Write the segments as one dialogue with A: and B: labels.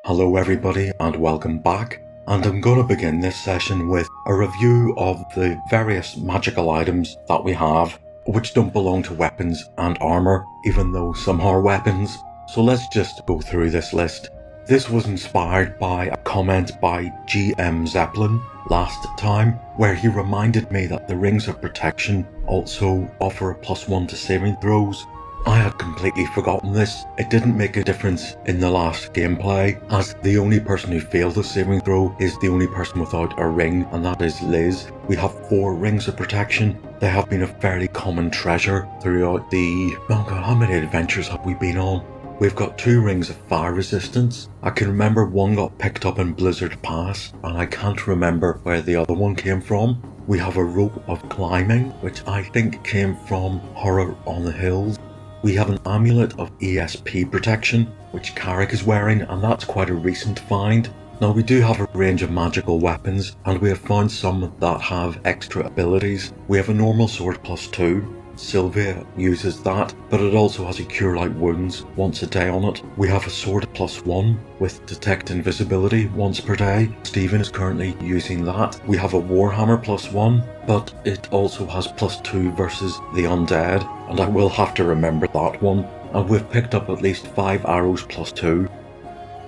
A: Hello everybody and welcome back, and I'm going to begin this session with a review of the various magical items that we have, which don't belong to weapons and armour, even though some are weapons. So let's just go through this list. This was inspired by a comment by GM Zeppelin last time, where he reminded me that the Rings of Protection also offer a +1 to saving throws. I had completely forgotten this. It didn't make a difference in the last gameplay, as the only person who failed the saving throw is the only person without a ring, and that is Liz. We have 4 Rings of Protection. They have been a fairly common treasure throughout the... oh god, how many adventures have we been on? We've got 2 Rings of Fire Resistance. I can remember one got picked up in Blizzard Pass, and I can't remember where the other one came from. We have a Rope of Climbing, which I think came from Horror on the Hills. We have an Amulet of ESP Protection, which Carrick is wearing, and that's quite a recent find. Now we do have a range of magical weapons, and we have found some that have extra abilities. We have a normal sword +2. Sylvia uses that, but it also has a Cure Light Wounds once a day on it. We have a sword +1 with Detect Invisibility once per day. Stephen is currently using that. We have a Warhammer +1, but it also has +2 versus the undead, and I will have to remember that one. And we've picked up at least 5 arrows +2.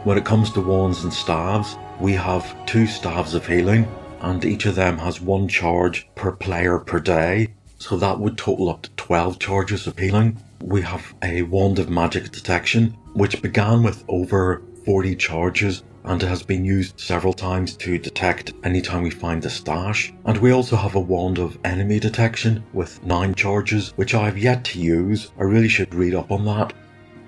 A: When it comes to wands and staves, we have 2 staves of healing, and each of them has 1 charge per player per day. So that would total up to 12 charges of healing. We have a Wand of Magic Detection, which began with over 40 charges and has been used several times to detect anytime we find a stash. And we also have a Wand of Enemy Detection with 9 charges, which I have yet to use. I really should read up on that.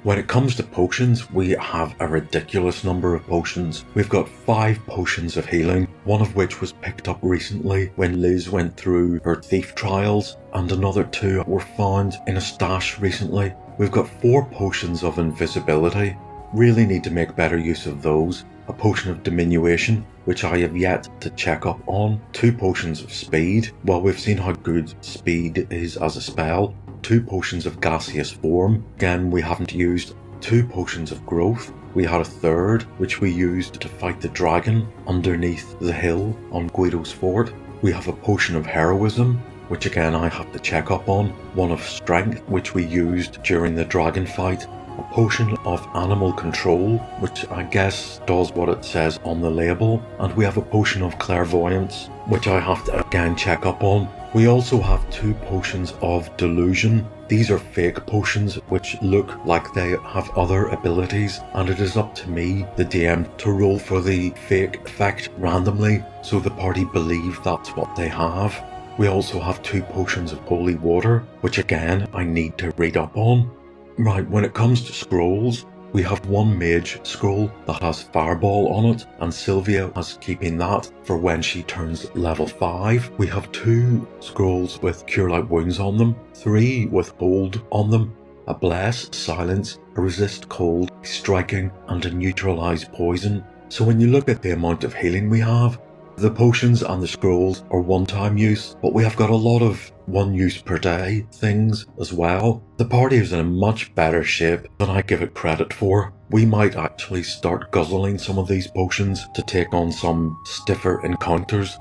A: When it comes to potions, we have a ridiculous number of potions. We've got 5 potions of healing, one of which was picked up recently when Liz went through her thief trials, and another 2 were found in a stash recently. We've got 4 potions of invisibility. Really need to make better use of those. A potion of diminution, which I have yet to check up on. 2 potions of speed. Well, we've seen how good speed is as a spell. 2 potions of gaseous form, again we haven't used. 2 potions of growth. We had a 3rd, which we used to fight the dragon underneath the hill on Guido's fort. We have a potion of heroism, which again I have to check up on. 1 of strength, which we used during the dragon fight. A potion of animal control, which I guess does what it says on the label. And we have a potion of clairvoyance, which I have to again check up on. We also have 2 potions of delusion. These are fake potions which look like they have other abilities, and it is up to me, the DM, to roll for the fake effect randomly so the party believe that's what they have. We also have 2 potions of holy water, which again I need to read up on. Right, when it comes to scrolls, we have 1 mage scroll that has fireball on it, and Sylvia is keeping that for when she turns level 5. We have 2 scrolls with Cure Light Wounds on them, 3 with hold on them, a bless, silence, a resist cold, striking, and a neutralize poison. So when you look at the amount of healing we have, the potions and the scrolls are one-time use, but we have got a lot of 1 use per day things as well. The party is in a much better shape than I give it credit for. We might actually start guzzling some of these potions to take on some stiffer encounters.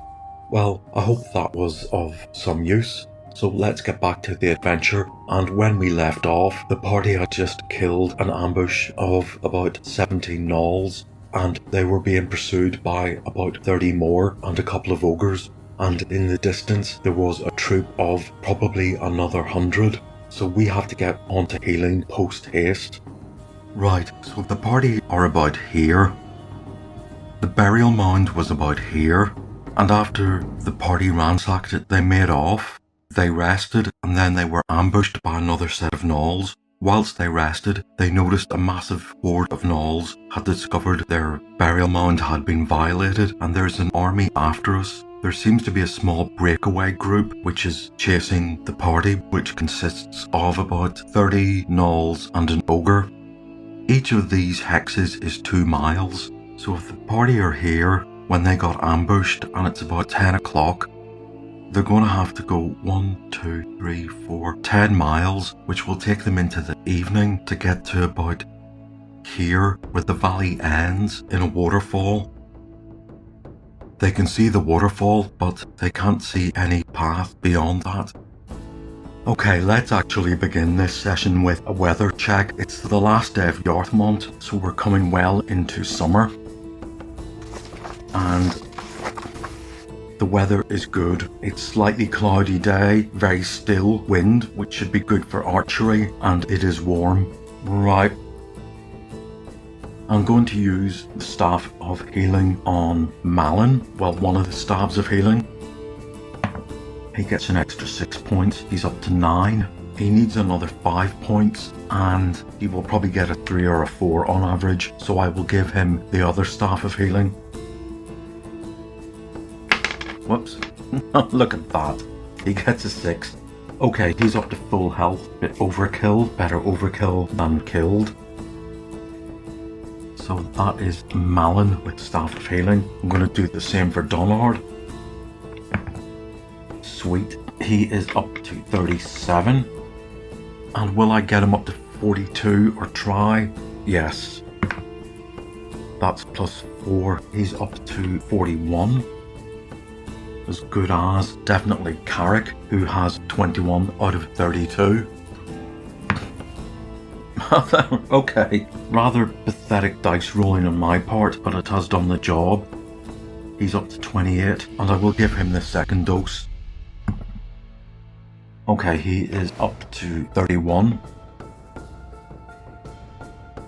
A: Well, I hope that was of some use. So let's get back to the adventure, and when we left off, the party had just killed an ambush of about 17 gnolls, and they were being pursued by about 30 more and a couple of ogres, and in the distance there was a troop of probably another 100, so we have to get onto healing post haste. Right, so the party are about here. The burial mound was about here, and after the party ransacked it, they made off. They rested, and then they were ambushed by another set of gnolls. Whilst they rested, they noticed a massive horde of gnolls had discovered their burial mound had been violated, and there's an army after us. There seems to be a small breakaway group which is chasing the party, which consists of about 30 gnolls and an ogre. Each of these hexes is 2 miles, so if the party are here when they got ambushed and it's about 10 o'clock, they're going to have to go 1, 2, 3, 4, 10 miles, which will take them into the evening to get to about here where the valley ends in a waterfall. They can see the waterfall, but they can't see any path beyond that. Okay, let's actually begin this session with a weather check. It's the last day of Yarthmont, so we're coming well into summer. And the weather is good. It's slightly cloudy day, very still wind, which should be good for archery, and it is warm. Right. I'm going to use the Staff of Healing on Malin. Well, one of the Staves of Healing. He gets an extra 6 points. He's up to 9. He needs another 5 points, and he will probably get a 3 or a 4 on average, so I will give him the other Staff of Healing. Whoops. Look at that. He gets a 6. Okay, he's up to full health. Bit overkill. Better overkill than killed. So that is Malin with Staff of Healing. I'm going to do the same for Donard. Sweet. He is up to 37. And will I get him up to 42 or try? Yes. That's plus 4. He's up to 41. As good as definitely Carrick, who has 21 out of 32. Okay, rather pathetic dice rolling on my part, but it has done the job. He's up to 28, and I will give him the second dose. Okay, he is up to 31.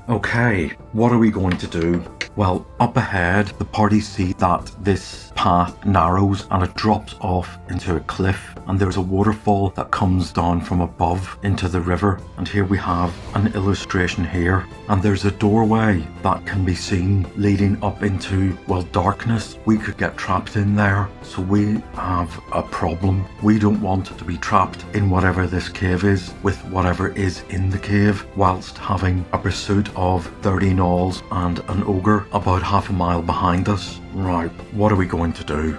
A: Okay, what are we going to do? Well, up ahead, the party see that this path narrows and it drops off into a cliff, and there's a waterfall that comes down from above into the river. And here we have an illustration here, and there's a doorway that can be seen leading up into, well, darkness. We could get trapped in there, so we have a problem. We don't want to be trapped in whatever this cave is with whatever is in the cave, whilst having a pursuit of 30 gnolls and an ogre about half a mile behind us. Right, what are we going to do?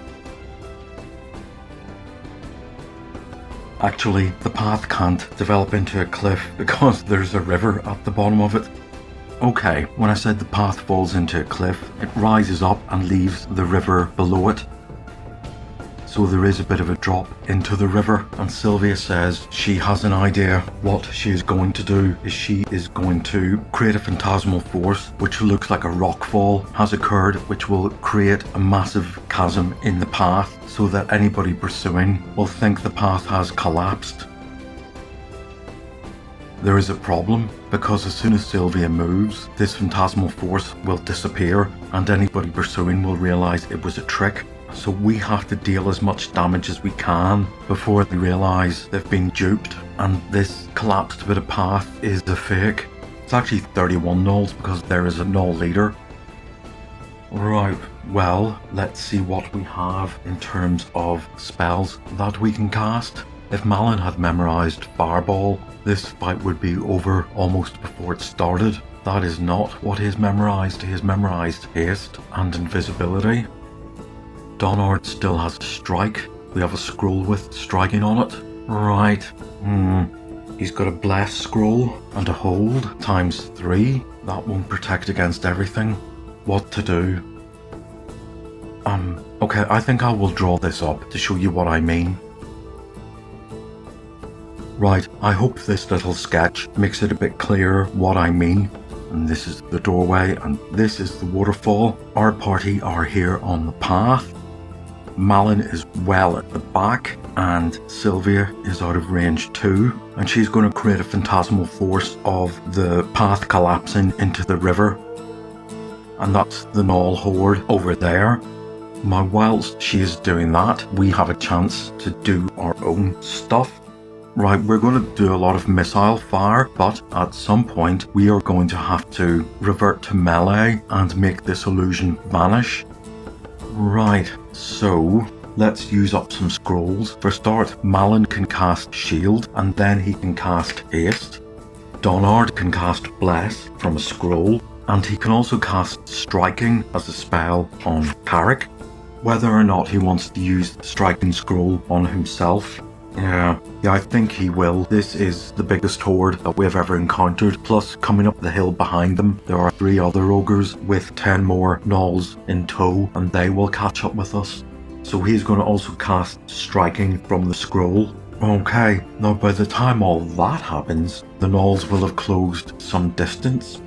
A: Actually, the path can't develop into a cliff because there's a river at the bottom of it. Okay, when I said the path falls into a cliff, it rises up and leaves the river below it. So there is a bit of a drop into the river, and Sylvia says she has an idea. What she is going to do is she is going to create a phantasmal force which looks like a rockfall has occurred, which will create a massive chasm in the path so that anybody pursuing will think the path has collapsed. There is a problem, because as soon as Sylvia moves, this phantasmal force will disappear and anybody pursuing will realise it was a trick. So we have to deal as much damage as we can before they realise they've been duped, and this collapsed bit of path is a fake. It's actually 31 gnolls because there is a gnoll leader. Right, well, let's see what we have in terms of spells that we can cast. If Malin had memorised Fireball, this fight would be over almost before it started. That is not what he has memorised. He has memorised Haste and Invisibility. Donard still has Strike. We have a scroll with striking on it. Right. He's got a Bless scroll and a Hold ×3. That won't protect against everything. What to do? Okay, I think I will draw this up to show you what I mean. Right, I hope this little sketch makes it a bit clearer what I mean. And this is the doorway, and this is the waterfall. Our party are here on the path. Malin is well at the back, and Sylvia is out of range too, and she's going to create a phantasmal force of the path collapsing into the river, and that's the gnoll horde over there. Now whilst she is doing that, we have a chance to do our own stuff. Right, we're going to do a lot of missile fire, but at some point we are going to have to revert to melee and make this illusion vanish. Right, so let's use up some scrolls. For start, Malin can cast Shield, and then he can cast Haste. Donard can cast Bless from a scroll, and he can also cast Striking as a spell on Carrick. Whether or not he wants to use the Striking scroll on himself Yeah, I think he will. This is the biggest horde that we've ever encountered. Plus, coming up the hill behind them, there are 3 other ogres with 10 more gnolls in tow, and they will catch up with us. So he's going to also cast Striking from the scroll. Okay, now by the time all that happens, the gnolls will have closed some distance.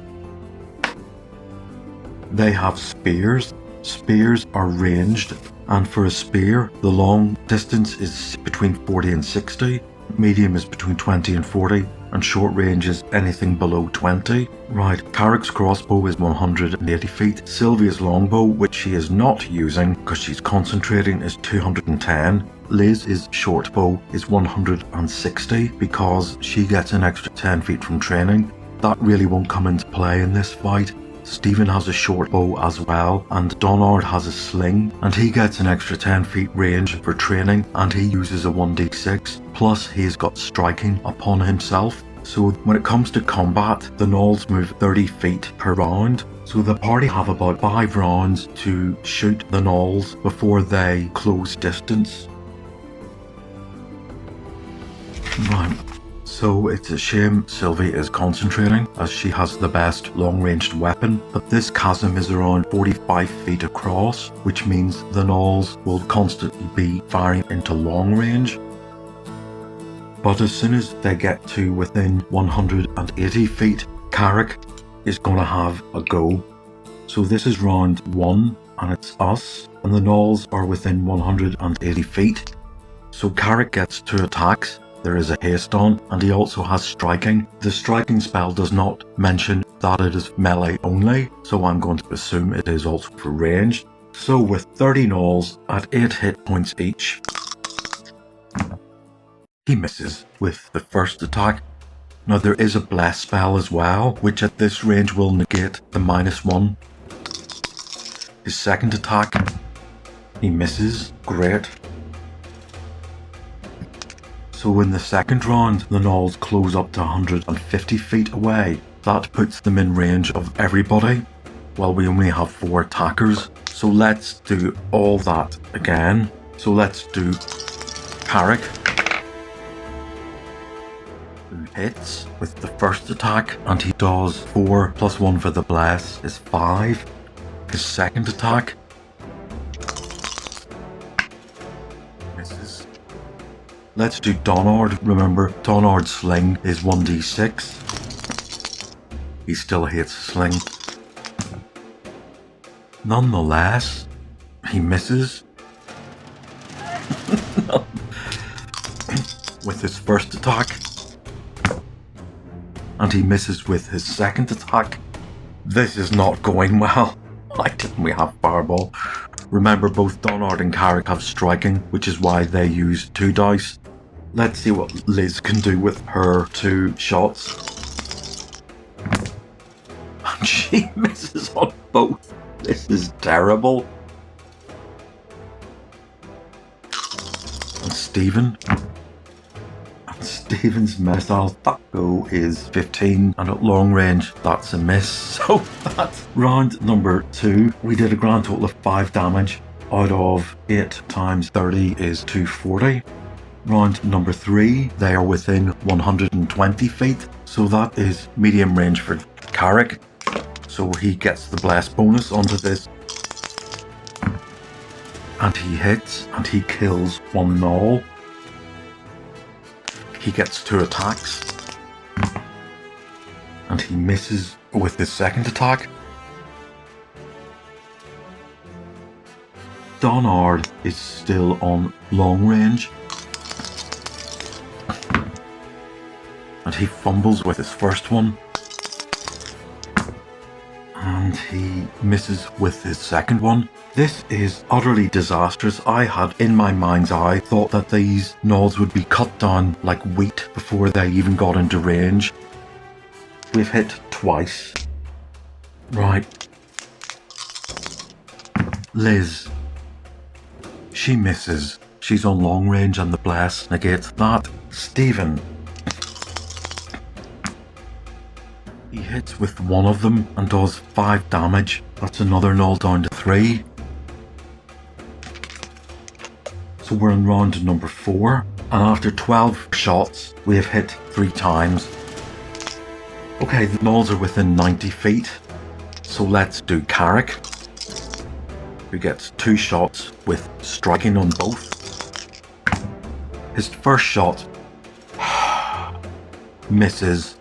A: They have spears. Spears are ranged, and for a spear, the long distance is between 40 and 60, medium is between 20 and 40, and short range is anything below 20. Right, Carrick's crossbow is 180 feet, Sylvia's longbow, which she is not using because she's concentrating, is 210. Liz's shortbow is 160 because she gets an extra 10 feet from training. That really won't come into play in this fight. Stephen has a short bow as well, and Donard has a sling, and he gets an extra 10 feet range for training, and he uses a 1d6, plus he's got striking upon himself. So when it comes to combat, the gnolls move 30 feet per round, so the party have about 5 rounds to shoot the gnolls before they close distance. Right. So it's a shame Sylvie is concentrating, as she has the best long-ranged weapon, but this chasm is around 45 feet across, which means the gnolls will constantly be firing into long range. But as soon as they get to within 180 feet, Carrick is going to have a go. So this is round 1, and it's us, and the gnolls are within 180 feet. So Carrick gets 2 attacks. There is a haste on, and he also has striking. The striking spell does not mention that it is melee only, so I'm going to assume it is also for range. So with 30 gnolls at 8 hit points each, he misses with the first attack. Now there is a bless spell as well, which at this range will negate the -1. His second attack, he misses. Great. So in the second round, the gnolls close up to 150 feet away. That puts them in range of everybody. Well, we only have 4 attackers, so let's do all that again. So let's do Carrick, who hits with the first attack, and he does 4 plus 1 for the bless is 5. His second attack misses. Let's do Donard. Remember, Donard's sling is 1d6. He still hates sling. Nonetheless, he misses. With his first attack. And he misses with his second attack. This is not going well. Why didn't we have Fireball? Remember, both Donard and Carrick have striking, which is why they use 2 dice. Let's see what Liz can do with her 2 shots. And she misses on both. This is terrible. And Stephen's missile, that go is 15, and at long range, that's a miss. So that's round number 2. We did a grand total of 5 damage. Out of 8 times 30 is 240. Round number 3, they are within 120 feet, so that is medium range for Carrick. So he gets the bless bonus onto this. And he hits, and he kills 1 gnoll. He gets 2 attacks. And he misses with his second attack. Donard is still on long range. And he fumbles with his first one. And he misses with his second one. This is utterly disastrous. I had, in my mind's eye, thought that these gnolls would be cut down like wheat before they even got into range. We've hit twice. Right. Liz. She misses. She's on long range and the bless negates that. Stephen. He hits with one of them and does 5 damage. That's another gnoll down to 3. So we're in round number 4. And after 12 shots, we have hit 3 times. Okay, the gnolls are within 90 feet. So let's do Carrick, who gets 2 shots with striking on both. His first shot misses.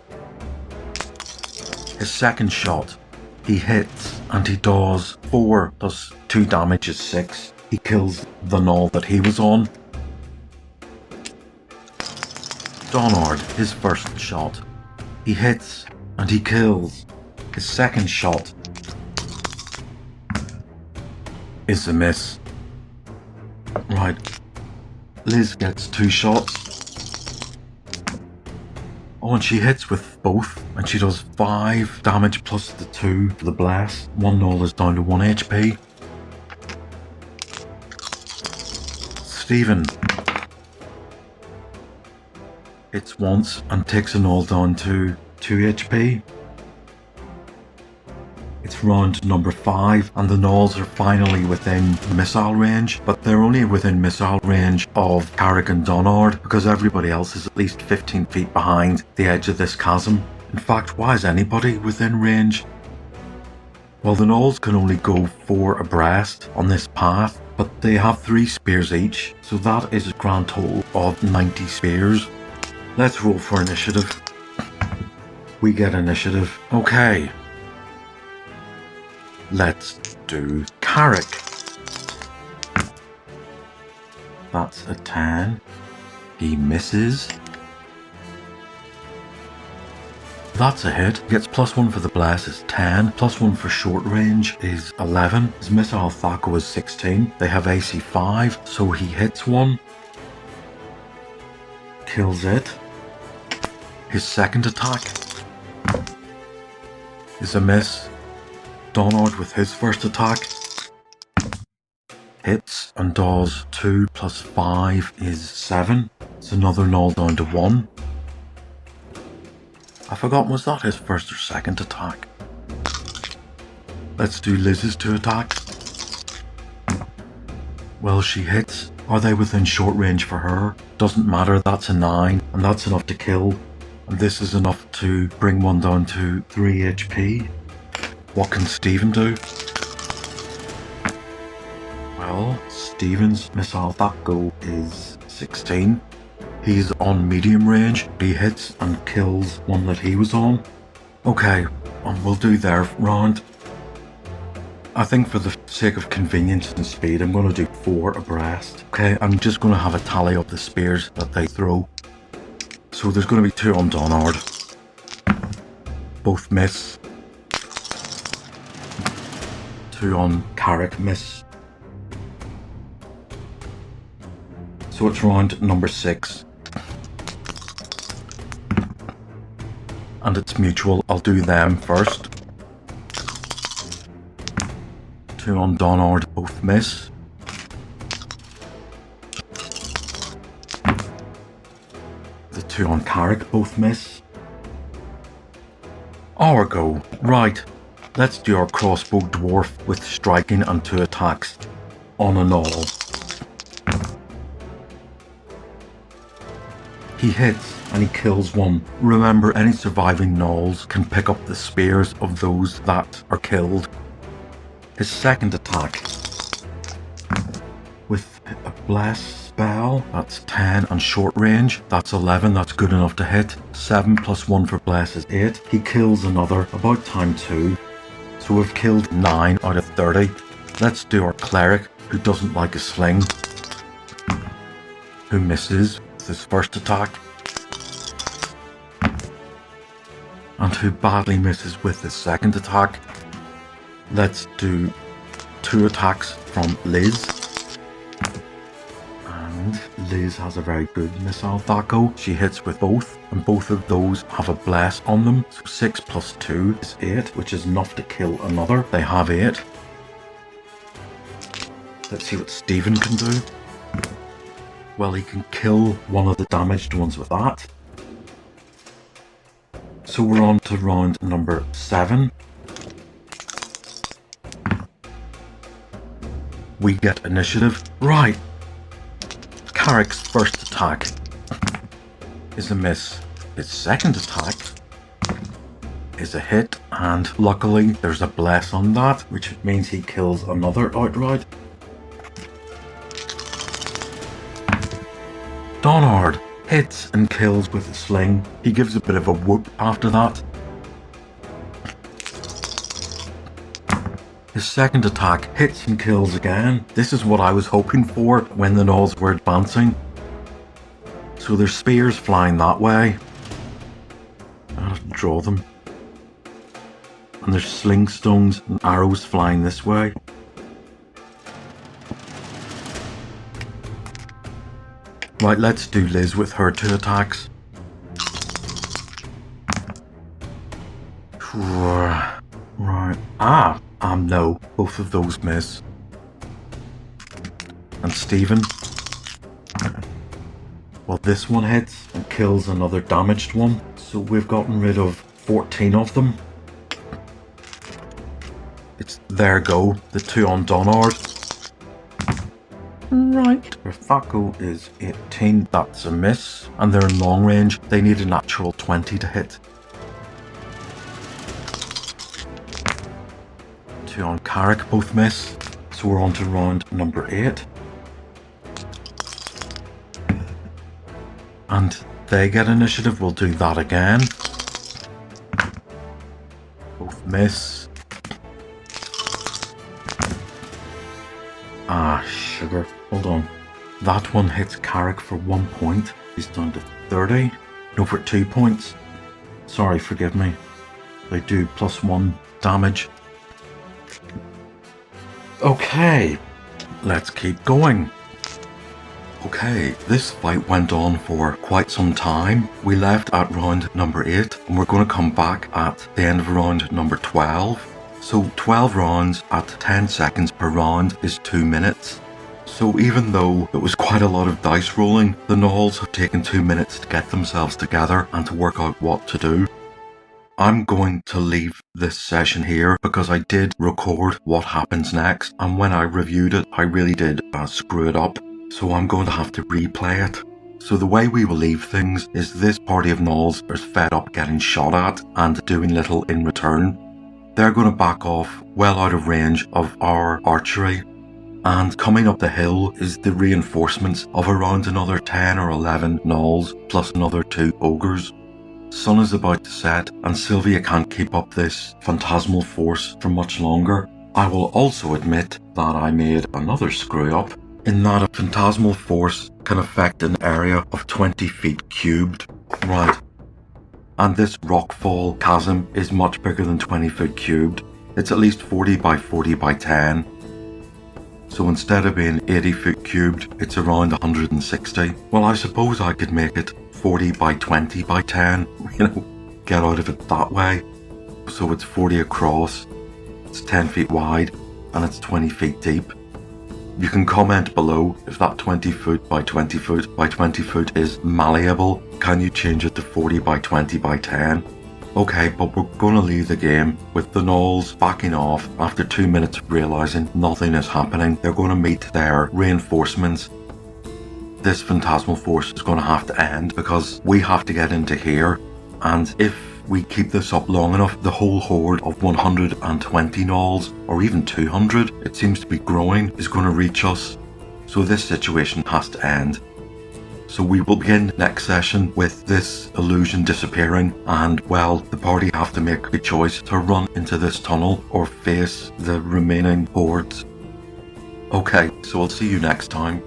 A: His second shot, he hits and he does 4 plus 2 damage is 6. He kills the gnoll that he was on. Donard, his first shot, he hits and he kills. His second shot is a miss. Right, Liz gets 2 shots. Oh, and she hits with both, and she does 5 damage plus the 2 for the blast. One gnoll is down to 1 HP. Stephen hits once and takes a gnoll down to 2 HP. It's round number 5 and the gnolls are finally within missile range, but they're only within missile range of Carrick and Donard because everybody else is at least 15 feet behind the edge of this chasm. In fact, why is anybody within range? Well, the gnolls can only go 4 abreast on this path, but they have 3 spears each, so that is a grand total of 90 spears. Let's roll for initiative. We get initiative. Okay. Let's do Carrick. That's a 10. He misses. That's a hit. Gets +1 for the blast is 10. +1 for short range is 11. His missile Thaco is 16. They have AC 5, so he hits one. Kills it. His second attack is a miss. Donard with his first attack hits and does 2 plus 5 is 7. It's another gnoll down to 1. I forgot, was that his first or second attack? Let's do Liz's 2 attacks. Well, she hits. Are they within short range for her? Doesn't matter, that's a 9 and that's enough to kill. And this is enough to bring one down to 3 HP. What can Stephen do? Well, Stephen's missile Thaco is 16. He's on medium range. He hits and kills one that he was on. Okay, and we'll do their round. I think for the sake of convenience and speed, I'm going to do 4 abreast. Okay, I'm just going to have a tally of the spears that they throw. So there's going to be 2 on Donard. Both miss. 2 on Carrick miss. So it's round number 6. And it's mutual. I'll do them first. 2 on Donard, both miss. The 2 on Carrick, both miss. Our go. Right. Let's do our crossbow dwarf with striking and 2 attacks on a gnoll. He hits and he kills one. Remember, any surviving gnolls can pick up the spears of those that are killed. His second attack with a bless spell, that's 10, and short range, that's 11, that's good enough to hit. 7 plus 1 for bless is 8. He kills another, about time 2. So we've killed 9 out of 30. Let's do our cleric, who doesn't like a sling, who misses with his first attack, and who badly misses with his second attack. Let's do 2 attacks from Liz. And Liz has a very good missile Thaco. She hits with both, and both of those have a bless on them. So 6 plus 2 is 8, which is enough to kill another. They have 8. Let's see what Stephen can do. Well, he can kill one of the damaged ones with that. So we're on to round number 7. We get initiative. Right. Carrick's first attack is a miss. His second attack is a hit, and luckily there's a bless on that, which means he kills another outright. Donard hits and kills with a sling. He gives a bit of a whoop after that. His second attack hits and kills again. This is what I was hoping for when the gnolls were advancing. So there's spears flying that way. I have to draw them. And there's sling stones and arrows flying this way. Right, let's do Liz with her 2 attacks. Right. No. Both of those miss. And Stephen. Well, this one hits and kills another damaged one. So we've gotten rid of 14 of them. It's there go, the 2 on Donard. Right. Their Thaco is 18, that's a miss. And they're in long range, they need a natural 20 to hit. 2 on Carrick, both miss. So we're on to round number 8. And they get initiative, we'll do that again. Both miss. Sugar. Hold on. That one hits Carrick for 1 point. He's down to 30. No, for 2 points. Sorry, forgive me. They do +1 damage. Okay, let's keep going. Okay, this fight went on for quite some time. We left at round number 8 and we're going to come back at the end of round number 12. So 12 rounds at 10 seconds per round is 2 minutes. So even though it was quite a lot of dice rolling, the gnolls have taken 2 minutes to get themselves together and to work out what to do. I'm going to leave this session here because I did record what happens next, and when I reviewed it I really did screw it up, so I'm going to have to replay it. So the way we will leave things is this party of gnolls is fed up getting shot at and doing little in return. They're going to back off well out of range of our archery, and coming up the hill is the reinforcements of around another 10 or 11 gnolls plus another 2 ogres. Sun is about to set and Sylvia can't keep up this phantasmal force for much longer. I will also admit that I made another screw up in that a phantasmal force can affect an area of 20 feet cubed. Right. And this rockfall chasm is much bigger than 20 feet cubed. It's at least 40 by 40 by 10. So instead of being 80 feet cubed, it's around 160. Well, I suppose I could make it 40 by 20 by 10, get out of it that way. So it's 40 across, it's 10 feet wide, and it's 20 feet deep. You can comment below if that 20 foot by 20 foot by 20 foot is malleable. Can you change it to 40 by 20 by 10? Okay, but we're gonna leave the game with the gnolls backing off after 2 minutes realizing nothing is happening. They're gonna meet their reinforcements. This phantasmal force is gonna have to end because we have to get into here, and if we keep this up long enough, the whole horde of 120 gnolls, or even 200, it seems to be growing, is gonna reach us. So this situation has to end. So we will begin next session with this illusion disappearing, and well, the party have to make a choice to run into this tunnel or face the remaining hordes. Okay, so I'll see you next time.